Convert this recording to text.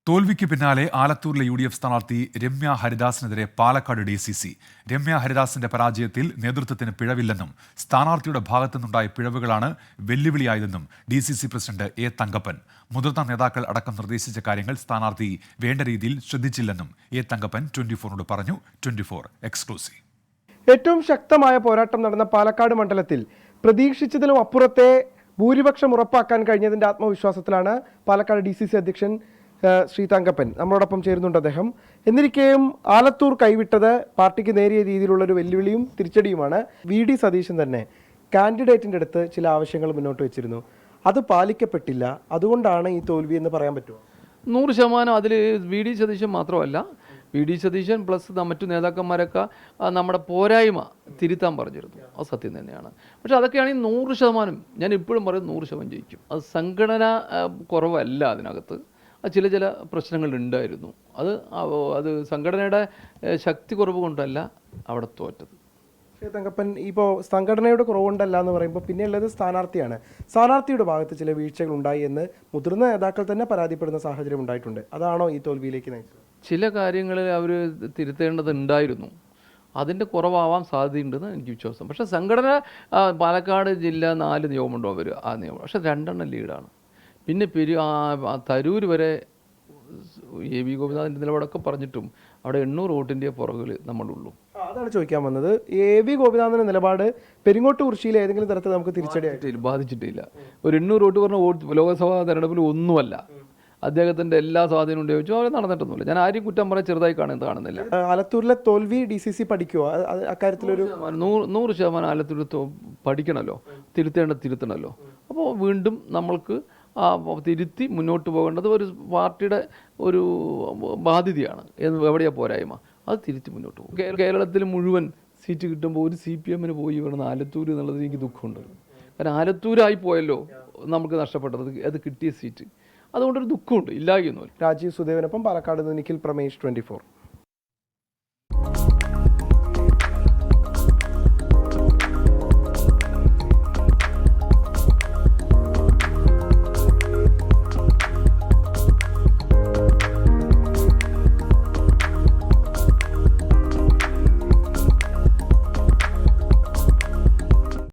തോൽവിക്ക് പിന്നാലെ ആലത്തൂരിലെ UDF സ്ഥാനാർത്ഥി രമ്യ ഹരിദാസിനെതിരെ പാലക്കാട് DCC. രമ്യ ഹരിദാസിന്റെ പരാജയത്തിൽ നേതൃത്വത്തിന് പിഴവില്ലെന്നും സ്ഥാനാർത്ഥിയുടെ ഭാഗത്തുനിന്നുണ്ടായ പിഴവുകളാണ് വെല്ലുവിളിയായതെന്നും DCC പ്രസിഡന്റ് A. തങ്കപ്പൻ. മുതിർന്ന നേതാക്കൾ അടക്കം നിർദ്ദേശിച്ച കാര്യങ്ങൾ സ്ഥാനാർത്ഥി വേണ്ട രീതിയിൽ ശ്രദ്ധിച്ചില്ലെന്നും A. തങ്കപ്പൻ 24നോട് പറഞ്ഞു. 24 എക്സ്ക്ലൂസീവ്. ഏറ്റവും ശക്തമായ പോരാട്ടം നടന്ന പാലക്കാട് മണ്ഡലത്തിൽ പ്രതീക്ഷിച്ചതിലും അപ്പുറത്തെ ഭൂരിപക്ഷം ഉറപ്പാക്കാൻ കഴിഞ്ഞതിന്റെ ആത്മവിശ്വാസത്തിലാണ് പാലക്കാട് DCC അധ്യക്ഷൻ ശ്രീ തങ്കപ്പൻ നമ്മളോടൊപ്പം ചേരുന്നുണ്ട്. അദ്ദേഹം എന്നിരിക്കെയും ആലത്തൂർ കൈവിട്ടത് പാർട്ടിക്ക് നേരിയ രീതിയിലുള്ളൊരു വെല്ലുവിളിയും തിരിച്ചടിയുമാണ്. VD സതീശൻ തന്നെ കാൻഡിഡേറ്റിൻ്റെ അടുത്ത് ചില ആവശ്യങ്ങൾ മുന്നോട്ട് വെച്ചിരുന്നു. അത് പാലിക്കപ്പെട്ടില്ല. അതുകൊണ്ടാണ് ഈ തോൽവി എന്ന് പറയാൻ പറ്റുമോ? 100% അതിൽ VD സതീശൻ മാത്രമല്ല, VD സതീശൻ പ്ലസ് മറ്റു നേതാക്കന്മാരൊക്കെ നമ്മുടെ പോരായ്മ തിരുത്താൻ പറഞ്ഞിരുന്നു. അത് സത്യം തന്നെയാണ്. പക്ഷേ അതൊക്കെയാണെങ്കിൽ 100% ഞാൻ ഇപ്പോഴും പറയും 100% ജയിക്കും. അത് സംഘടന കുറവല്ല, അതിനകത്ത് ചില പ്രശ്നങ്ങൾ ഉണ്ടായിരുന്നു. അത് സംഘടനയുടെ ശക്തി കുറവ് കൊണ്ടല്ല അവിടെ തോറ്റത്. തങ്കപ്പൻ, ഇപ്പോൾ സംഘടനയുടെ കുറവുണ്ടല്ല എന്ന് പറയുമ്പോൾ പിന്നെയുള്ളത് സ്ഥാനാർത്ഥിയാണ്. സ്ഥാനാർത്ഥിയുടെ ഭാഗത്ത് ചില വീഴ്ചകൾ ഉണ്ടായി എന്ന് മുതിർന്ന നേതാക്കൾ തന്നെ പരാതിപ്പെടുന്ന സാഹചര്യം ഉണ്ടായിട്ടുണ്ട്. അതാണോ ഈ തോൽവിയിലേക്ക് നയിച്ചത്? ചില കാര്യങ്ങളിൽ അവർ തിരുത്തേണ്ടതുണ്ടായിരുന്നു. അതിൻ്റെ കുറവാവാൻ സാധ്യതയുണ്ടെന്ന് എനിക്ക് വിശ്വാസം. പക്ഷേ സംഘടന പാലക്കാട് ജില്ല 4 നിയമമുണ്ടോ അവർ ആ നിയമം, പക്ഷേ 2 ലീഡാണ്. പിന്നെ തരൂർ വരെ AV ഗോപിനാഥിൻ്റെ നിലപാടൊക്കെ പറഞ്ഞിട്ടും അവിടെ 800 വോട്ടിൻ്റെ പുറകിൽ നമ്മളുള്ളൂ. അതാണ് ചോദിക്കാൻ വന്നത്. AV ഗോപിനാഥിൻ്റെ നിലപാട് പെരിങ്ങോട്ട് കുറിശ്ശിയിൽ ഏതെങ്കിലും തരത്തിൽ നമുക്ക് തിരിച്ചടിയായിട്ട് ബാധിച്ചിട്ടില്ല. ഒരു 800 വോട്ട് പറഞ്ഞ ലോക്സഭാ തെരഞ്ഞെടുപ്പിൽ ഒന്നുമല്ല. അദ്ദേഹത്തിൻ്റെ എല്ലാ സ്വാധീനം ഉപയോഗിച്ചു അവർ നടന്നിട്ടൊന്നുമില്ല. ഞാൻ ആരും കുറ്റം പറയാൻ ചെറുതായി കാണുന്നില്ല. ആലത്തൂരിലെ തോൽവി DCC പഠിക്കുമോ? അക്കാര്യത്തിലൊരു 100% ആലത്തൂർ പഠിക്കണമല്ലോ, തിരുത്തണമല്ലോ. അപ്പോൾ വീണ്ടും നമ്മൾക്ക് തിരുത്തി മുന്നോട്ട് പോകേണ്ടത് ഒരു പാർട്ടിയുടെ ഒരു ബാധ്യതയാണ്. എവിടെയാണ് പോരായ്മ, അത് തിരുത്തി മുന്നോട്ട് പോകും. കേരളത്തിൽ മുഴുവൻ സീറ്റ് കിട്ടുമ്പോൾ ഒരു CPM പോയി വേണം ആലത്തൂർ എന്നുള്ളത് എനിക്ക് ദുഃഖമുണ്ട്. കാരണം ആലത്തൂരായി പോയല്ലോ നമുക്ക് നഷ്ടപ്പെട്ടത്, അത് കിട്ടിയ സീറ്റ്. അതുകൊണ്ടൊരു ദുഃഖമുണ്ട്, ഇല്ലായൊന്നുമില്ല. രാജീവ് സുദേവനൊപ്പം പാലക്കാട് നിന്ന് നിഖിൽ പ്രമേഷ്, 24.